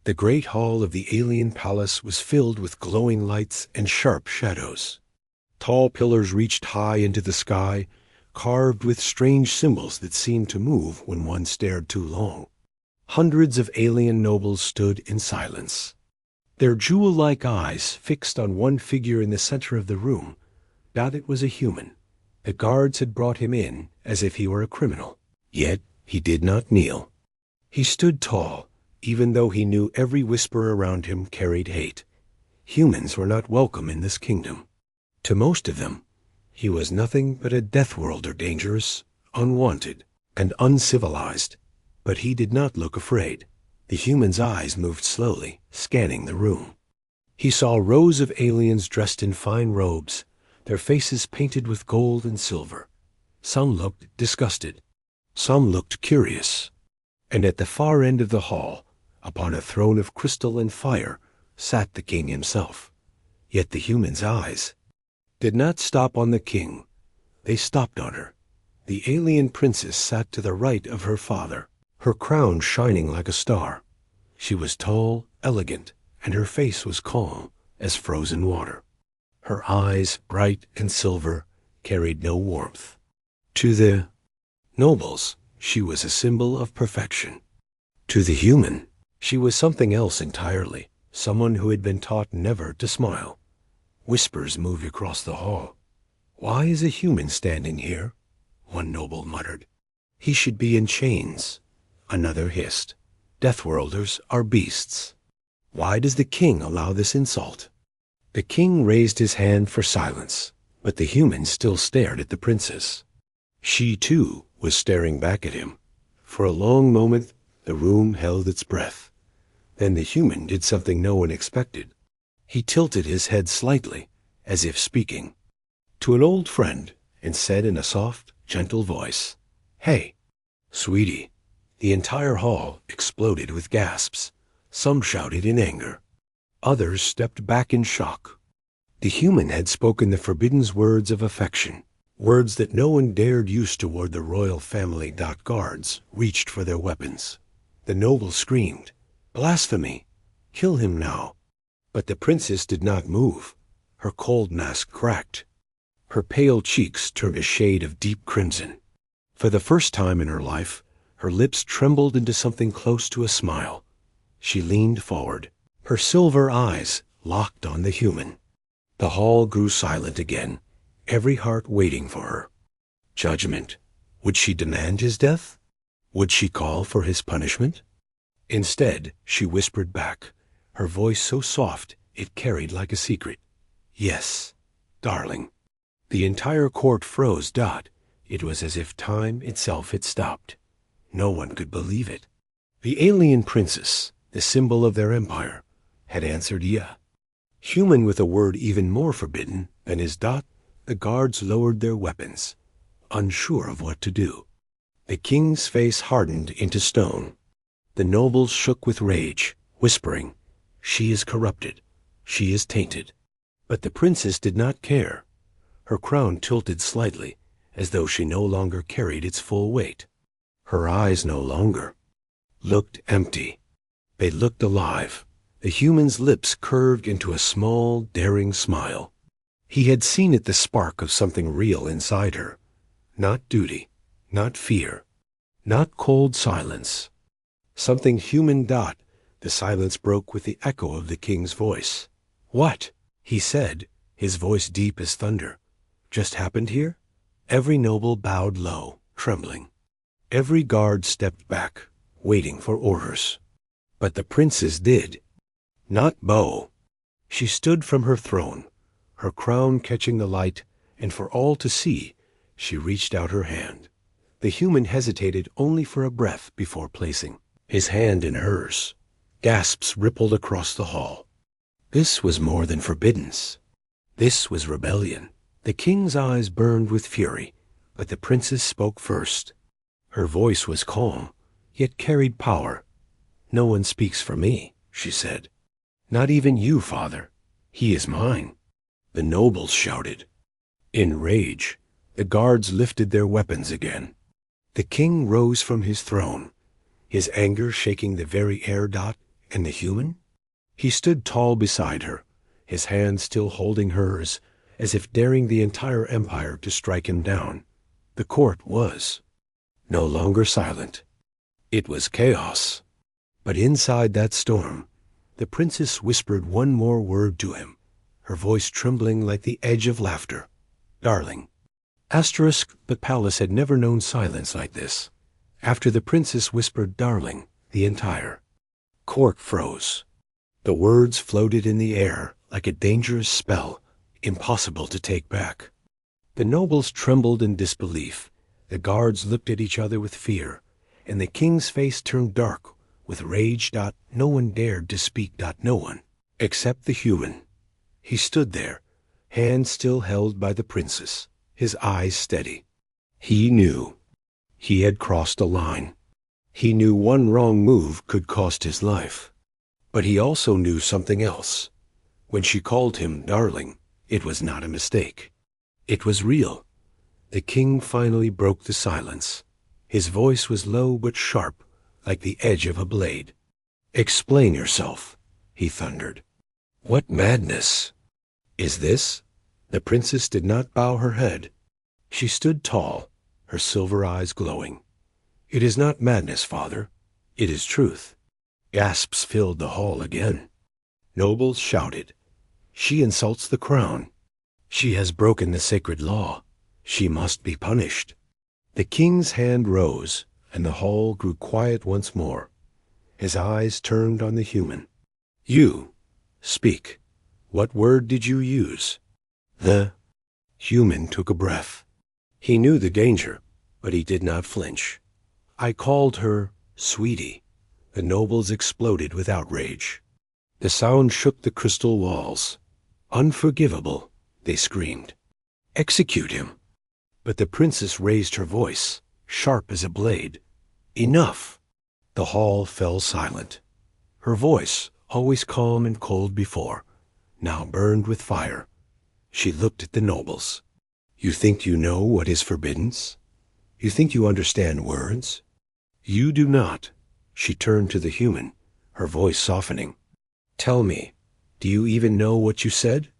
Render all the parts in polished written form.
The great hall of the alien palace was filled with glowing lights and sharp shadows. Tall pillars reached high into the sky, carved with strange symbols that seemed to move when one stared too long. Hundreds of alien nobles stood in silence, their jewel-like eyes fixed on one figure in the center of the room. That it was a human. The guards had brought him in as if he were a criminal. Yet he did not kneel. He stood tall, even though he knew every whisper around him carried hate. Humans were not welcome in this kingdom. To most of them, he was nothing but a death-worlder, dangerous, unwanted, and uncivilized. But he did not look afraid. The human's eyes moved slowly, scanning the room. He saw rows of aliens dressed in fine robes, their faces painted with gold and silver. Some looked disgusted. Some looked curious. And at the far end of the hall, upon a throne of crystal and fire, sat the king himself. Yet the human's eyes did not stop on the king. They stopped on her. The alien princess sat to the right of her father, her crown shining like a star. She was tall, elegant, and her face was calm as frozen water. Her eyes, bright and silver, carried no warmth. To the nobles, she was a symbol of perfection. To the human, she was something else entirely, someone who had been taught never to smile. Whispers moved across the hall. "Why is a human standing here?" one noble muttered. "He should be in chains." Another hissed. "Deathworlders are beasts. Why does the king allow this insult?" The king raised his hand for silence, but the human still stared at the princess. She, too, was staring back at him. For a long moment, the room held its breath. Then the human did something no one expected. He tilted his head slightly, as if speaking to an old friend, and said in a soft, gentle voice, "Hey, sweetie." The entire hall exploded with gasps. Some shouted in anger. Others stepped back in shock. The human had spoken the forbidden words of affection, words that no one dared use toward the royal family. Guards reached for their weapons. The noble screamed, "Blasphemy! Kill him now!" But the princess did not move. Her cold mask cracked. Her pale cheeks turned a shade of deep crimson. For the first time in her life, her lips trembled into something close to a smile. She leaned forward, her silver eyes locked on the human. The hall grew silent again, every heart waiting for her. Judgment. Would she demand his death? Would she call for his punishment? Instead, she whispered back, her voice so soft it carried like a secret, "Yes, darling." The entire court froze. It was as if time itself had stopped. No one could believe it. The alien princess, the symbol of their empire, had answered "yeah." Human with a word even more forbidden than his. The guards lowered their weapons, unsure of what to do. The king's face hardened into stone. The nobles shook with rage, whispering, "She is corrupted. She is tainted." But the princess did not care. Her crown tilted slightly, as though she no longer carried its full weight. Her eyes no longer looked empty. They looked alive. The human's lips curved into a small, daring smile. He had seen it, the spark of something real inside her. Not duty, not fear, not cold silence. Something human. The silence broke with the echo of the king's voice. "What?" he said, his voice deep as thunder. "Just happened here?" Every noble bowed low, trembling. Every guard stepped back, waiting for orders. But the princess did not bow. She stood from her throne, her crown catching the light, and for all to see, she reached out her hand. The human hesitated only for a breath before placing his hand in hers. Gasps rippled across the hall. This was more than forbiddance. This was rebellion. The king's eyes burned with fury, but the princess spoke first. Her voice was calm, yet carried power. "No one speaks for me," she said. "Not even you, father. He is mine." The nobles shouted. In rage, the guards lifted their weapons again. The king rose from his throne, his anger shaking the very air. And the human? He stood tall beside her, his hand still holding hers, as if daring the entire empire to strike him down. The court was no longer silent. It was chaos. But inside that storm, the princess whispered one more word to him, her voice trembling like the edge of laughter. Darling. But Pallas had never known silence like this. After the princess whispered darling, the entire court froze. The words floated in the air like a dangerous spell, impossible to take back. The nobles trembled in disbelief. The guards looked at each other with fear, and the king's face turned dark with rage. No one dared to speak. No one, except the human. He stood there, hand still held by the princess, his eyes steady. He knew. He had crossed a line. He knew one wrong move could cost his life. But he also knew something else. When she called him darling, it was not a mistake. It was real. The king finally broke the silence. His voice was low but sharp, like the edge of a blade. Explain yourself, he thundered. What madness is this? The princess did not bow her head. She stood tall, her silver eyes glowing. It is not madness, father. It is truth. Gasps filled the hall again. Nobles shouted. She insults the crown. She has broken the sacred law. She must be punished. The king's hand rose, and the hall grew quiet once more. His eyes turned on the human. You, speak. What word did you use? The human took a breath. He knew the danger, but he did not flinch. I called her sweetie. The nobles exploded with outrage. The sound shook the crystal walls. Unforgivable, they screamed. Execute him. But the princess raised her voice, sharp as a blade. Enough. The hall fell silent. Her voice, always calm and cold before, now burned with fire. She looked at the nobles. You think you know what is forbidden? You think you understand words? You do not. She turned to the human, her voice softening. Tell me, do you even know what you said?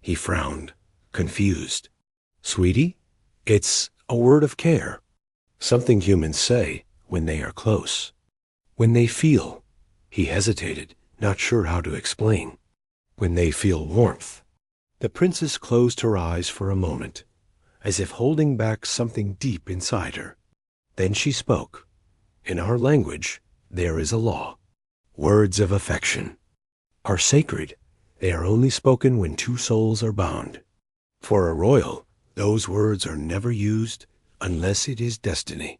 He frowned, confused. Sweetie, it's a word of care. Something humans say when they are close. When they feel. He hesitated, not sure how to explain. When they feel warmth. The princess closed her eyes for a moment, as if holding back something deep inside her. Then she spoke. In our language, there is a law. Words of affection are sacred. They are only spoken when two souls are bound. For a royal, those words are never used unless it is destiny.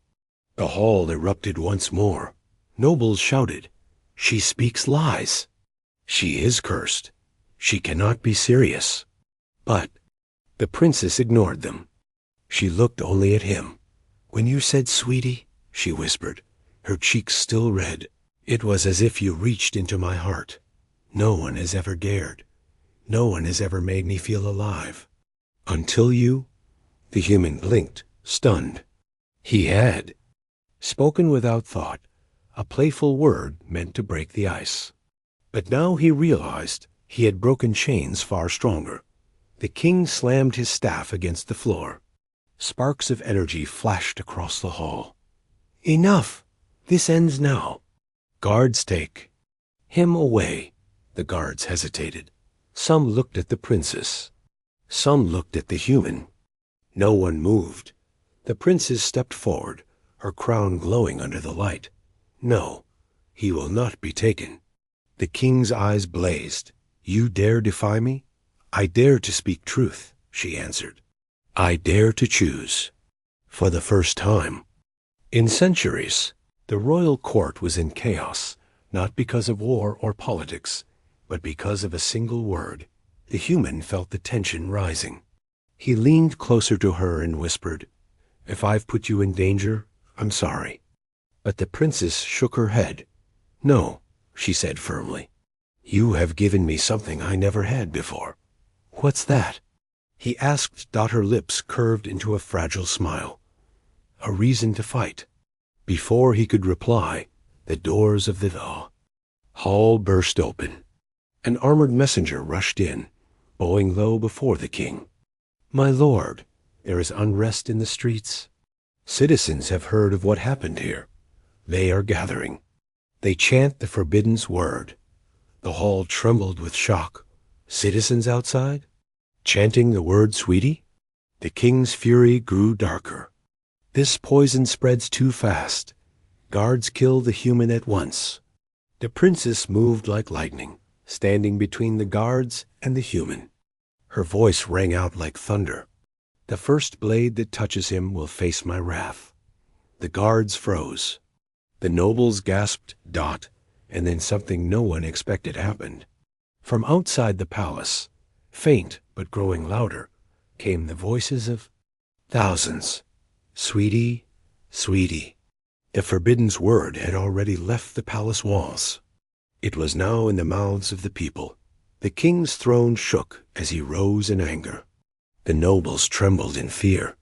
The hall erupted once more. Nobles shouted, She speaks lies. She is cursed. She cannot be serious. But the princess ignored them. She looked only at him. When you said sweetie, she whispered, her cheeks still red, it was as if you reached into my heart. No one has ever dared. No one has ever made me feel alive. Until you. The human blinked, stunned. He had spoken without thought, a playful word meant to break the ice. But now he realized he had broken chains far stronger. The king slammed his staff against the floor. Sparks of energy flashed across the hall. Enough! This ends now. Guards, take him away. The guards hesitated. Some looked at the princess. Some looked at the human. No one moved. The princess stepped forward, her crown glowing under the light. No, he will not be taken. The king's eyes blazed. You dare defy me? I dare to speak truth, she answered. I dare to choose. For the first time in centuries, the royal court was in chaos, not because of war or politics, but because of a single word. The human felt the tension rising. He leaned closer to her and whispered, If I've put you in danger, I'm sorry. But the princess shook her head. No, she said firmly. You have given me something I never had before. What's that? He asked. Her lips curved into a fragile smile. A reason to fight. Before he could reply, the doors of the Hall burst open. An armored messenger rushed in, bowing low before the king. "My lord, there is unrest in the streets. Citizens have heard of what happened here. They are gathering. They chant the forbidden's word." The hall trembled with shock. Citizens outside? Chanting the word sweetie? The king's fury grew darker. This poison spreads too fast. Guards kill the human at once. The princess moved like lightning, standing between the guards and the human. Her voice rang out like thunder. "The first blade that touches him will face my wrath." The guards froze. The nobles gasped, "Dot," and then something no one expected happened. From outside the palace, faint but growing louder, came the voices of thousands. "Sweetie, sweetie." The forbidden's word had already left the palace walls. It was now in the mouths of the people. The king's throne shook as he rose in anger. The nobles trembled in fear.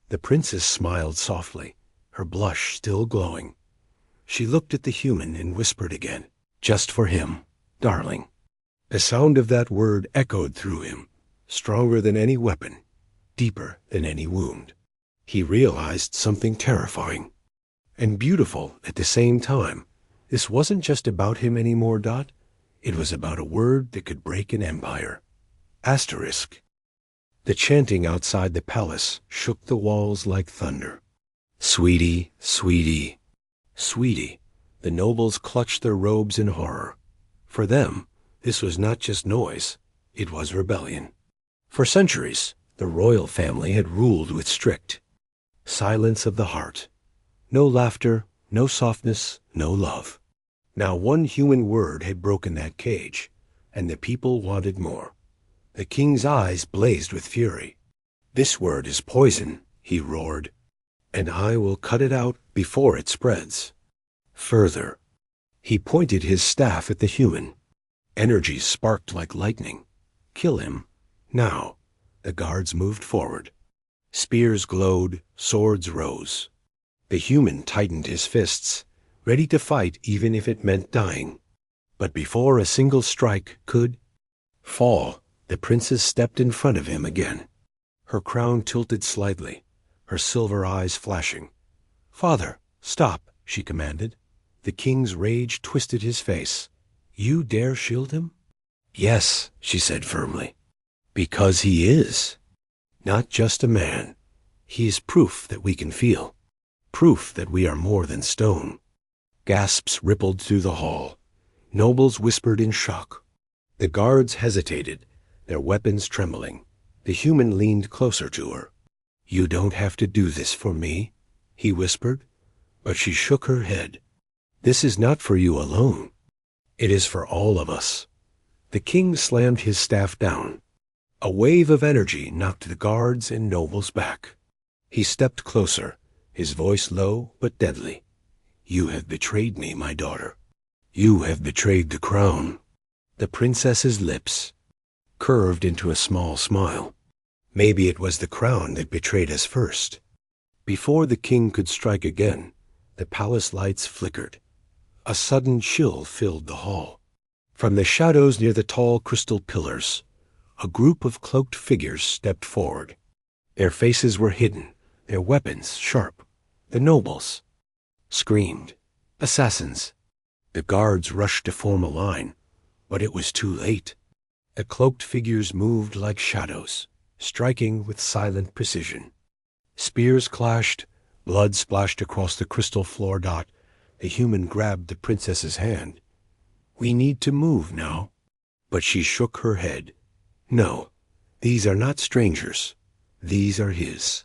The princess smiled softly, her blush still glowing. She looked at the human and whispered again, "Just for him, darling." The sound of that word echoed through him, stronger than any weapon, deeper than any wound. He realized something terrifying and beautiful at the same time. This wasn't just about him anymore, Dot. It was about a word that could break an empire. Asterisk. The chanting outside the palace shook the walls like thunder. "Sweetie, sweetie, sweetie." The nobles clutched their robes in horror. For them, this was not just noise, it was rebellion. For centuries, the royal family had ruled with strict silence of the heart. No laughter, no softness, no love. Now one human word had broken that cage, and the people wanted more. The king's eyes blazed with fury. "This word is poison," he roared, "and I will cut it out before it spreads further." He pointed his staff at the human. Energy sparked like lightning. "Kill him, now." The guards moved forward. Spears glowed, swords rose. The human tightened his fists, ready to fight even if it meant dying. But before a single strike could fall, the princess stepped in front of him again. Her crown tilted slightly, her silver eyes flashing. "Father, stop," she commanded. The king's rage twisted his face. "You dare shield him?" "Yes," she said firmly. "Because he is. Not just a man. He is proof that we can feel. Proof that we are more than stone." Gasps rippled through the hall. Nobles whispered in shock. The guards hesitated, their weapons trembling. The human leaned closer to her. "You don't have to do this for me," he whispered, but she shook her head. "This is not for you alone. It is for all of us." The king slammed his staff down. A wave of energy knocked the guards and nobles back. He stepped closer, his voice low but deadly. "You have betrayed me, my daughter. You have betrayed the crown." The princess's lips curved into a small smile. Maybe it was the crown that betrayed us first. Before the king could strike again, the palace lights flickered. A sudden chill filled the hall. From the shadows near the tall crystal pillars, a group of cloaked figures stepped forward. Their faces were hidden, their weapons sharp. The nobles screamed. "Assassins!" The guards rushed to form a line, but it was too late. The cloaked figures moved like shadows, striking with silent precision. Spears clashed, blood splashed across the crystal floor. Dot, the human grabbed the princess's hand. "We need to move now." But she shook her head. "No, these are not strangers. These are his."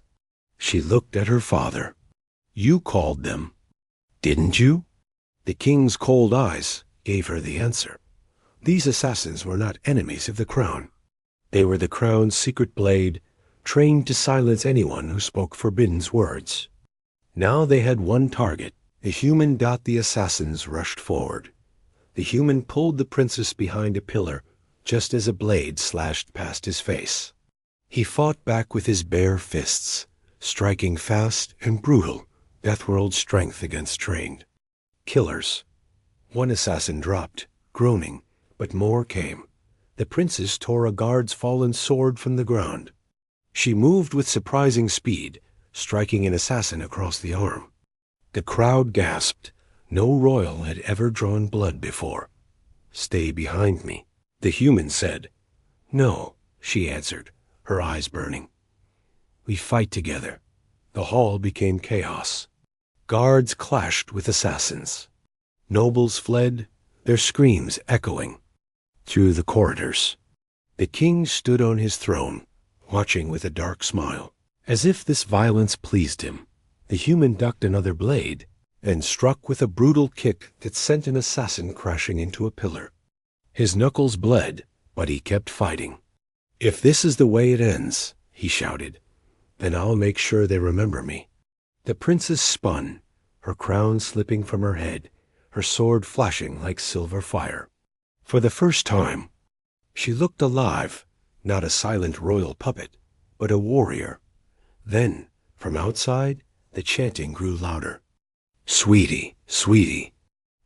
She looked at her father. "You called them, didn't you?" The king's cold eyes gave her the answer. These assassins were not enemies of the crown. They were the crown's secret blade, trained to silence anyone who spoke forbidden words. Now they had one target. The human. The assassins rushed forward. The human pulled the princess behind a pillar just as a blade slashed past his face. He fought back with his bare fists, striking fast and brutal, death-world strength against trained killers. One assassin dropped, groaning, but more came. The princess tore a guard's fallen sword from the ground. She moved with surprising speed, striking an assassin across the arm. The crowd gasped. No royal had ever drawn blood before. "Stay behind me," the human said. "No," she answered, her eyes burning. "We fight together." The hall became chaos. Guards clashed with assassins. Nobles fled, their screams echoing through the corridors. The king stood on his throne, watching with a dark smile. As if this violence pleased him, the human ducked another blade and struck with a brutal kick that sent an assassin crashing into a pillar. His knuckles bled, but he kept fighting. "If this is the way it ends," he shouted, "then I'll make sure they remember me." The princess spun, her crown slipping from her head, her sword flashing like silver fire. For the first time, she looked alive, not a silent royal puppet, but a warrior. Then, from outside, the chanting grew louder. "Sweetie, sweetie,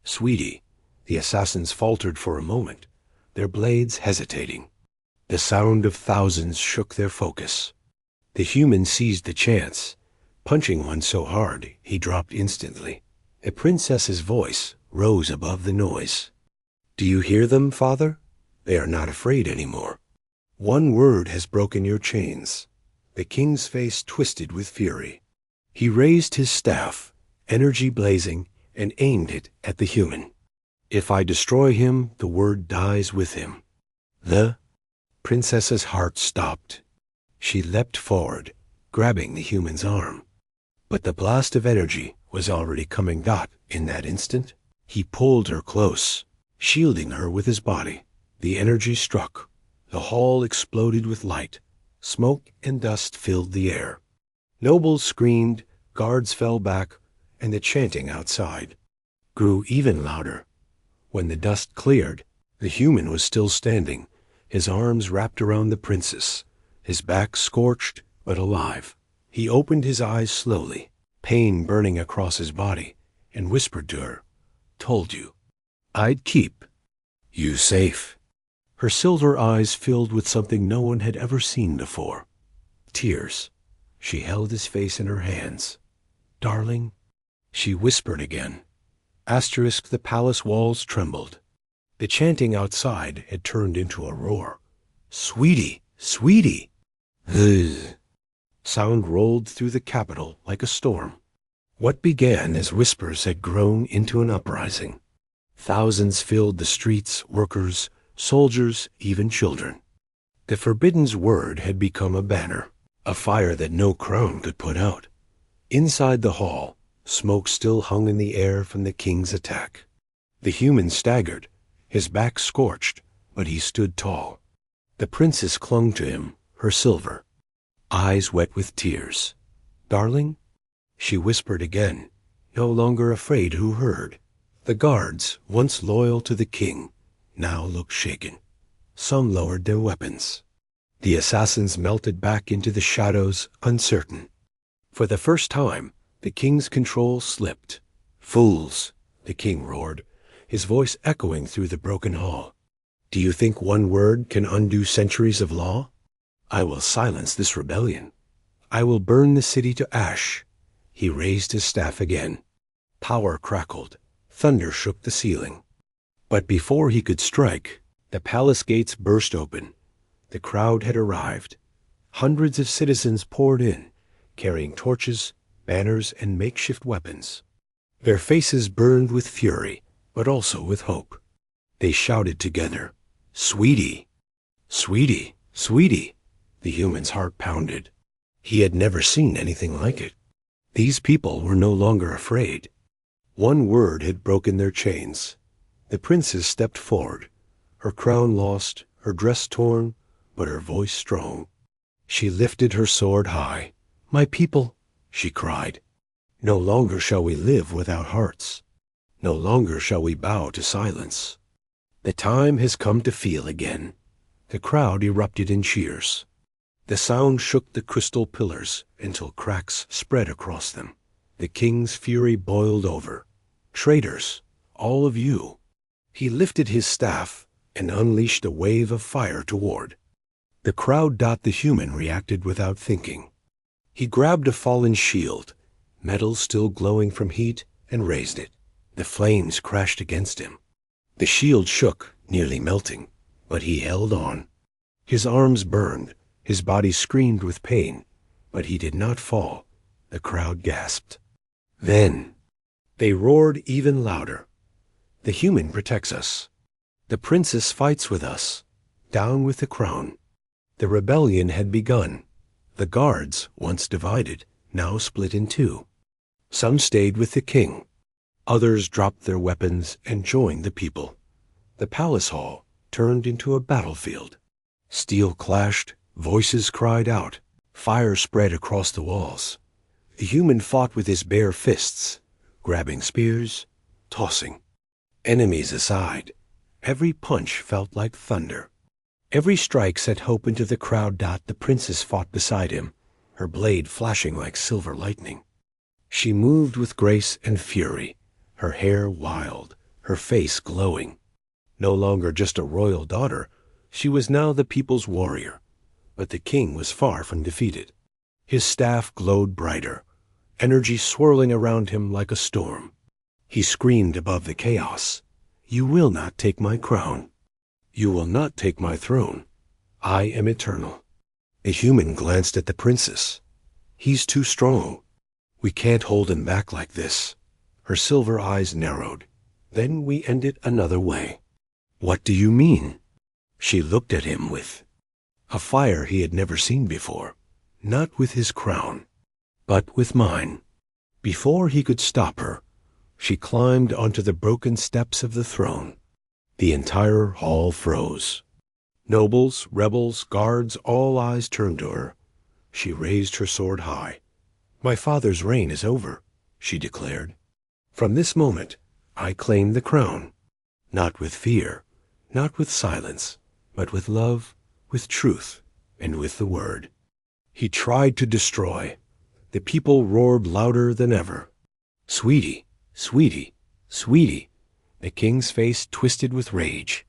sweetie." The assassins faltered for a moment, their blades hesitating. The sound of thousands shook their focus. The human seized the chance, punching one so hard he dropped instantly. A princess's voice rose above the noise. "Do you hear them, father? They are not afraid anymore. One word has broken your chains." The king's face twisted with fury. He raised his staff, energy blazing, and aimed it at the human. "If I destroy him, the word dies with him." The princess's heart stopped. She leapt forward, grabbing the human's arm. But the blast of energy was already coming. In that instant, he pulled her close, shielding her with his body. The energy struck. The hall exploded with light. Smoke and dust filled the air. Nobles screamed, guards fell back, and the chanting outside grew even louder. When the dust cleared, the human was still standing, his arms wrapped around the princess, his back scorched but alive. He opened his eyes slowly, pain burning across his body, and whispered to her, "Told you. I'd keep you safe." Her silver eyes filled with something no one had ever seen before. Tears. She held his face in her hands. "Darling," she whispered again. The palace walls trembled. The chanting outside had turned into a roar. "Sweetie, sweetie!" Ugh. Sound rolled through the capital like a storm. What began as whispers had grown into an uprising. Thousands filled the streets, workers, soldiers, even children. The forbidden's word had become a banner, a fire that no crown could put out. Inside the hall, smoke still hung in the air from the king's attack. The human staggered, his back scorched, but he stood tall. The princess clung to him, her silver, eyes wet with tears. "Darling?" she whispered again, no longer afraid who heard. The guards, once loyal to the king, now looked shaken. Some lowered their weapons. The assassins melted back into the shadows, uncertain. For the first time, the king's control slipped. "Fools!" the king roared, his voice echoing through the broken hall. "Do you think one word can undo centuries of law? I will silence this rebellion. I will burn the city to ash." He raised his staff again. Power crackled. Thunder shook the ceiling. But before he could strike, the palace gates burst open. The crowd had arrived. Hundreds of citizens poured in, carrying torches, banners, and makeshift weapons. Their faces burned with fury, but also with hope. They shouted together, "Sweetie! Sweetie! Sweetie!" The human's heart pounded. He had never seen anything like it. These people were no longer afraid. One word had broken their chains. The princess stepped forward, her crown lost, her dress torn, but her voice strong. She lifted her sword high. "My people," she cried, "no longer shall we live without hearts. No longer shall we bow to silence. The time has come to feel again." The crowd erupted in cheers. The sound shook the crystal pillars until cracks spread across them. The king's fury boiled over. Traitors, all of you." He lifted his staff and unleashed a wave of fire toward. The crowd. The human reacted without thinking. He grabbed a fallen shield, metal still glowing from heat, and raised it. The flames crashed against him. The shield shook, nearly melting, but he held on. His arms burned, his body screamed with pain, but he did not fall. The crowd gasped. Then they roared even louder. "The human protects us. The princess fights with us. Down with the crown." The rebellion had begun. The guards, once divided, now split in two. Some stayed with the king. Others dropped their weapons and joined the people. The palace hall turned into a battlefield. Steel clashed, voices cried out, fire spread across the walls. The human fought with his bare fists, grabbing spears, tossing. Enemies aside, every punch felt like thunder. Every strike set hope into the crowd. The princess fought beside him, her blade flashing like silver lightning. She moved with grace and fury, her hair wild, her face glowing. No longer just a royal daughter, she was now the people's warrior. But the king was far from defeated. His staff glowed brighter, energy swirling around him like a storm. He screamed above the chaos, "You will not take my crown. You will not take my throne. I am eternal." A human glanced at the princess. "He's too strong. We can't hold him back like this." Her silver eyes narrowed. "Then we end it another way." "What do you mean?" She looked at him with a fire he had never seen before. "Not with his crown, but with mine." Before he could stop her, she climbed onto the broken steps of the throne. The entire hall froze. Nobles, rebels, guards, all eyes turned to her. She raised her sword high. "My father's reign is over," she declared. "From this moment, I claim the crown. Not with fear, not with silence, but with love, with truth, and with the word." He tried to destroy. The people roared louder than ever. "Sweetie, sweetie, sweetie." The king's face twisted with rage.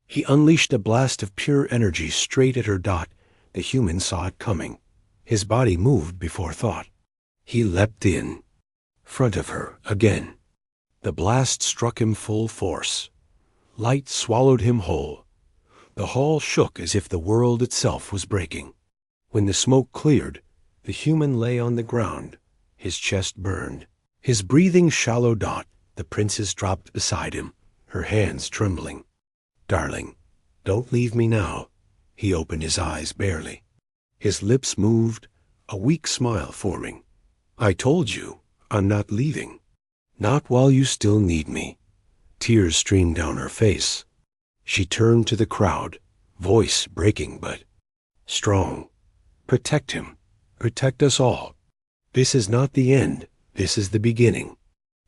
He unleashed a blast of pure energy straight at her. The human saw it coming. His body moved before thought. He leapt in front of her again. The blast struck him full force. Light swallowed him whole. The hall shook as if the world itself was breaking. When the smoke cleared, the human lay on the ground. His chest burned. His breathing shallow. The princess dropped beside him, her hands trembling. "Darling, don't leave me now." He opened his eyes barely. His lips moved, a weak smile forming. "I told you, I'm not leaving. Not while you still need me." Tears streamed down her face. She turned to the crowd, voice breaking but strong. "Protect him. Protect us all. This is not the end. This is the beginning."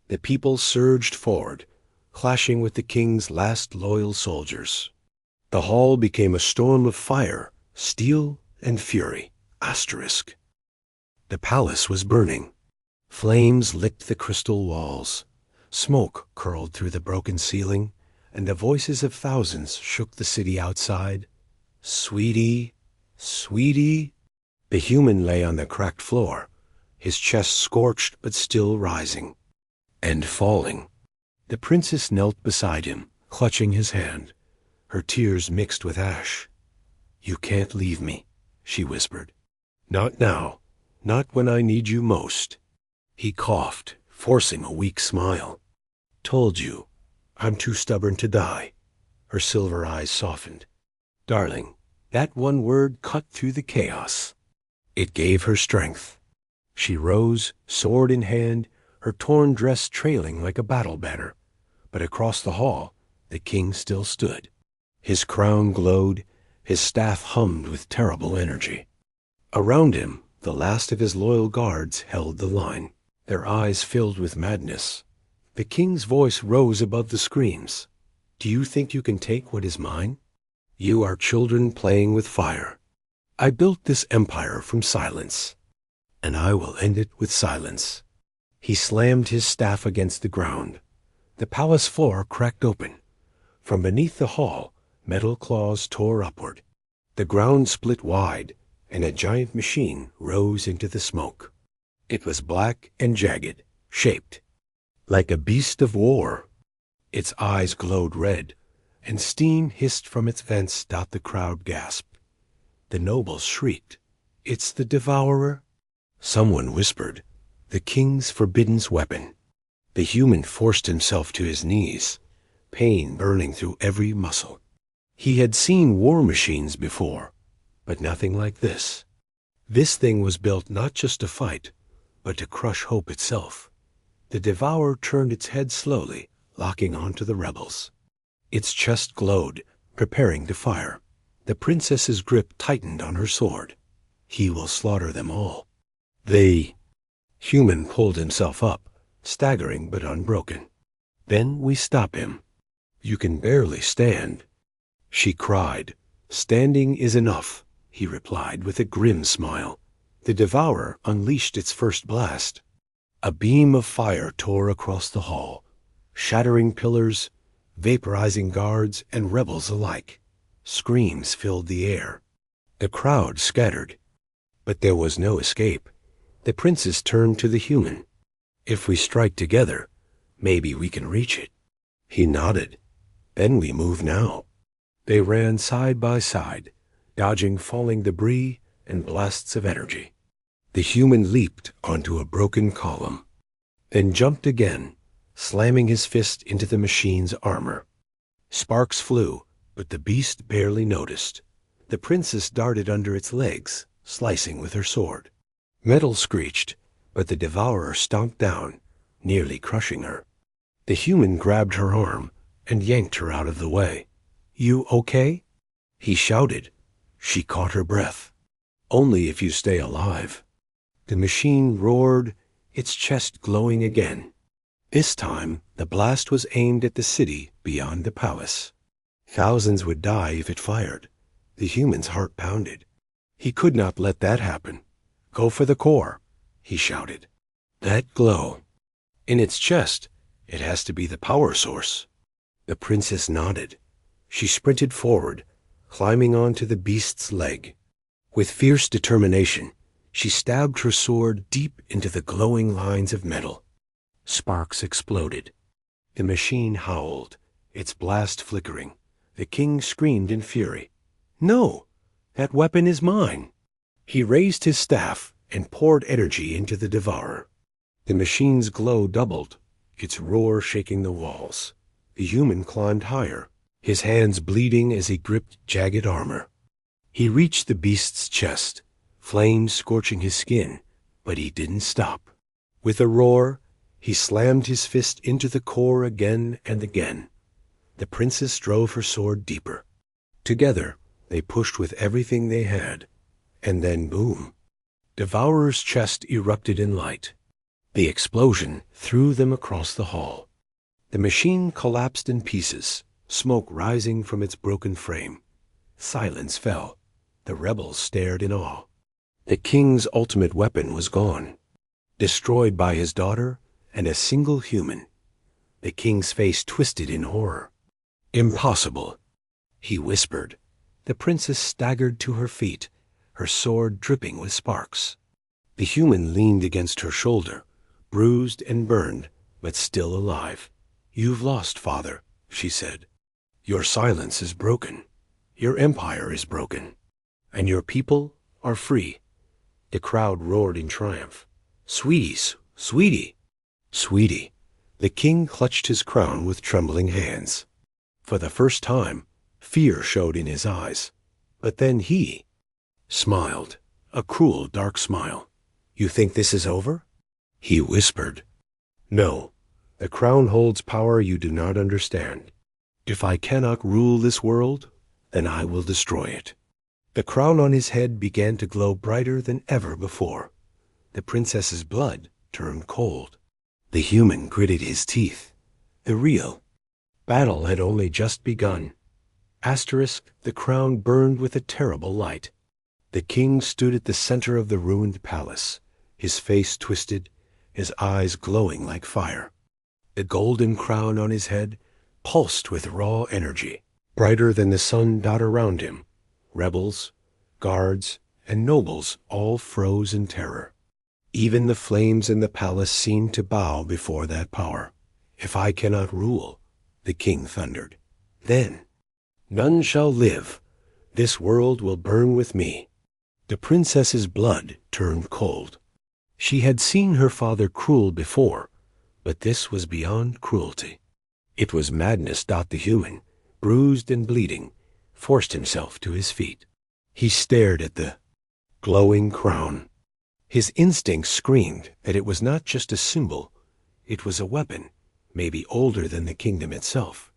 The people surged forward, clashing with the king's last loyal soldiers. The hall became a storm of fire, steel, and fury. Asterisk. The palace was burning. Flames licked the crystal walls. Smoke curled through the broken ceiling, and the voices of thousands shook the city outside. "Sweetie, sweetie." The human lay on the cracked floor, his chest scorched but still rising. And falling. The princess knelt beside him, clutching his hand. Her tears mixed with ash. "You can't leave me," she whispered. "Not now. Not when I need you most." He coughed, forcing a weak smile. "Told you, I'm too stubborn to die." Her silver eyes softened. "Darling," that one word cut through the chaos. It gave her strength. She rose, sword in hand, her torn dress trailing like a battle banner. But across the hall, the king still stood. His crown glowed, his staff hummed with terrible energy. Around him, the last of his loyal guards held the line, their eyes filled with madness. The king's voice rose above the screams. "Do you think you can take what is mine? You are children playing with fire. I built this empire from silence, and I will end it with silence." He slammed his staff against the ground. The palace floor cracked open. From beneath the hall, metal claws tore upward. The ground split wide, and a giant machine rose into the smoke. It was black and jagged, shaped like a beast of war. Its eyes glowed red, and steam hissed from its vents. The crowd gasped. The nobles shrieked, "It's the Devourer!" Someone whispered, "The king's forbidden weapon." The human forced himself to his knees, pain burning through every muscle. He had seen war machines before, but nothing like this. This thing was built not just to fight, but to crush hope itself. The Devourer turned its head slowly, locking onto the rebels. Its chest glowed, preparing to fire. The princess's grip tightened on her sword. He will slaughter them all. The human pulled himself up, staggering but unbroken. "Then we stop him." "You can barely stand," she cried. "Standing is enough," he replied with a grim smile. The Devourer unleashed its first blast. A beam of fire tore across the hall, shattering pillars, vaporizing guards and rebels alike. Screams filled the air. The crowd scattered, but there was no escape. The princess turned to the human. "If we strike together, maybe we can reach it." He nodded. "Then we move now." They ran side by side, dodging falling debris and blasts of energy. The human leaped onto a broken column, then jumped again, slamming his fist into the machine's armor. Sparks flew, but the beast barely noticed. The princess darted under its legs, slicing with her sword. Metal screeched, but the Devourer stomped down, nearly crushing her. The human grabbed her arm and yanked her out of the way. "You okay?" he shouted. She caught her breath. "Only if you stay alive." The machine roared, its chest glowing again. This time, the blast was aimed at the city beyond the palace. Thousands would die if it fired. The human's heart pounded. He could not let that happen. "Go for the core," he shouted. "That glow. In its chest, it has to be the power source." The princess nodded. She sprinted forward, climbing onto the beast's leg. With fierce determination, she stabbed her sword deep into the glowing lines of metal. Sparks exploded. The machine howled, its blast flickering. The king screamed in fury. "No! That weapon is mine!" He raised his staff and poured energy into the Devourer. The machine's glow doubled, its roar shaking the walls. The human climbed higher, his hands bleeding as he gripped jagged armor. He reached the beast's chest, flames scorching his skin, but he didn't stop. With a roar, he slammed his fist into the core again and again. The princess drove her sword deeper. Together, they pushed with everything they had, and then boom. Devourer's chest erupted in light. The explosion threw them across the hall. The machine collapsed in pieces, smoke rising from its broken frame. Silence fell. The rebels stared in awe. The king's ultimate weapon was gone, destroyed by his daughter and a single human. The king's face twisted in horror. "Impossible," he whispered. The princess staggered to her feet, her sword dripping with sparks. The human leaned against her shoulder, bruised and burned, but still alive. "You've lost, father," she said. "Your silence is broken. Your empire is broken. And your people are free." The crowd roared in triumph. "Sweeties, sweetie, sweetie." The king clutched his crown with trembling hands. For the first time, fear showed in his eyes. But then he smiled, a cruel, dark smile. "You think this is over?" he whispered. "No, the crown holds power you do not understand. If I cannot rule this world, then I will destroy it." The crown on his head began to glow brighter than ever before. The princess's blood turned cold. The human gritted his teeth. The real battle had only just begun. The crown burned with a terrible light. The king stood at the center of the ruined palace, his face twisted, his eyes glowing like fire. The golden crown on his head pulsed with raw energy, brighter than the sun dot around him. Rebels, guards, and nobles all froze in terror. Even the flames in the palace seemed to bow before that power. "If I cannot rule," the king thundered, "then none shall live. This world will burn with me." The princess's blood turned cold. She had seen her father cruel before, but this was beyond cruelty. It was madness. The human, bruised and bleeding, forced himself to his feet. He stared at the glowing crown. His instincts screamed that it was not just a symbol, it was a weapon, maybe older than the kingdom itself.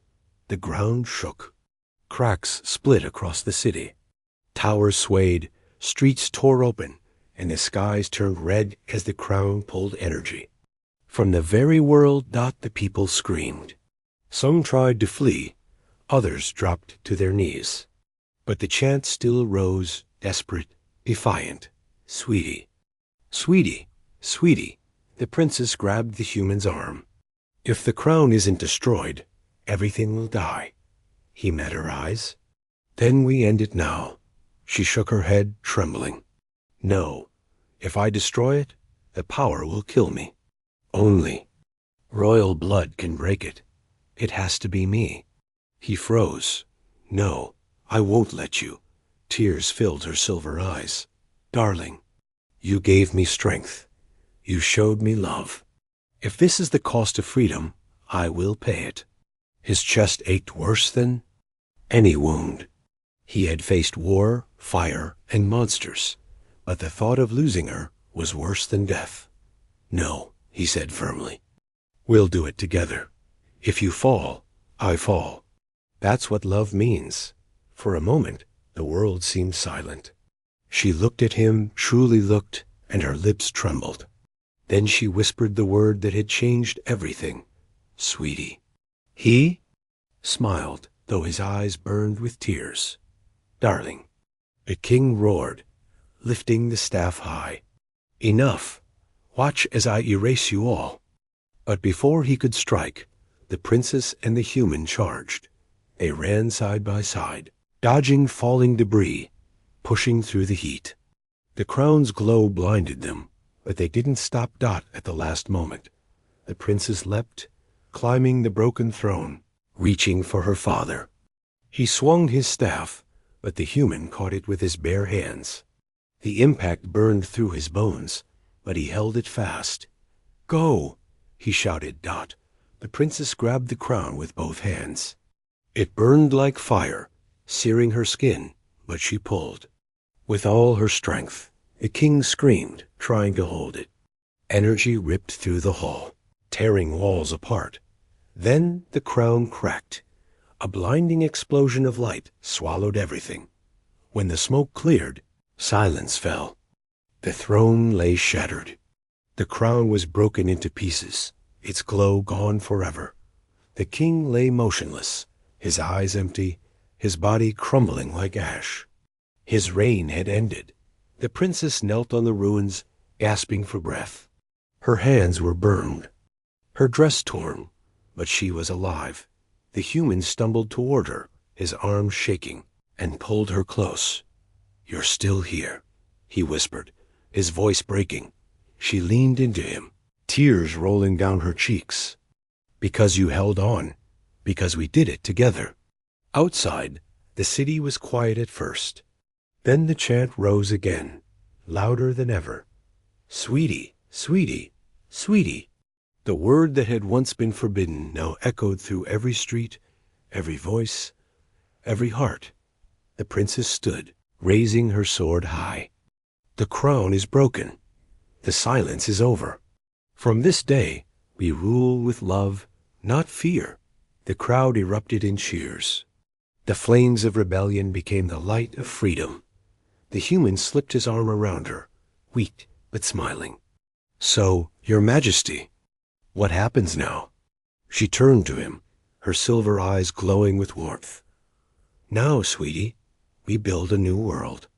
The ground shook. Cracks split across the city. Towers swayed, streets tore open, and the skies turned red as the crown pulled energy. From the very world the people screamed. Some tried to flee, others dropped to their knees. But the chant still rose, desperate, defiant. "Sweetie, sweetie, sweetie." The princess grabbed the human's arm. "If the crown isn't destroyed, everything will die." He met her eyes. "Then we end it now." She shook her head, trembling. "No, if I destroy it, the power will kill me. Only royal blood can break it. It has to be me." He froze. "No, I won't let you." Tears filled her silver eyes. "Darling, you gave me strength. You showed me love. If this is the cost of freedom, I will pay it." His chest ached worse than any wound. He had faced war, fire, and monsters, but the thought of losing her was worse than death. "No," he said firmly. "We'll do it together. If you fall, I fall." That's what love means. For a moment, the world seemed silent. She looked at him, truly looked, and her lips trembled. Then she whispered the word that had changed everything. "Sweetie." He smiled, though his eyes burned with tears. "Darling." The king roared, lifting the staff high. "Enough. Watch as I erase you all." But before he could strike, the princess and the human charged. They ran side by side, dodging falling debris, pushing through the heat. The crown's glow blinded them, but they didn't stop at the last moment. The princess leapt, climbing the broken throne, reaching for her father. He swung his staff, but the human caught it with his bare hands. The impact burned through his bones, but he held it fast. "Go!" he shouted. The princess grabbed the crown with both hands. It burned like fire, searing her skin, but she pulled. With all her strength, the king screamed, trying to hold it. Energy ripped through the hall, tearing walls apart. Then the crown cracked. A blinding explosion of light swallowed everything. When the smoke cleared, silence fell. The throne lay shattered. The crown was broken into pieces, its glow gone forever. The king lay motionless, his eyes empty, his body crumbling like ash. His reign had ended. The princess knelt on the ruins, gasping for breath. Her hands were burned, her dress torn, but she was alive. The human stumbled toward her, his arms shaking, and pulled her close. "You're still here," he whispered, his voice breaking. She leaned into him, tears rolling down her cheeks. "Because you held on, because we did it together." Outside, the city was quiet at first. Then the chant rose again, louder than ever. "Sweetie, sweetie, sweetie." The word that had once been forbidden now echoed through every street, every voice, every heart. The princess stood, raising her sword high. "The crown is broken. The silence is over. From this day, we rule with love, not fear." The crowd erupted in cheers. The flames of rebellion became the light of freedom. The human slipped his arm around her, weak but smiling. "So, Your Majesty, what happens now?" She turned to him, her silver eyes glowing with warmth. "Now, sweetie, we build a new world.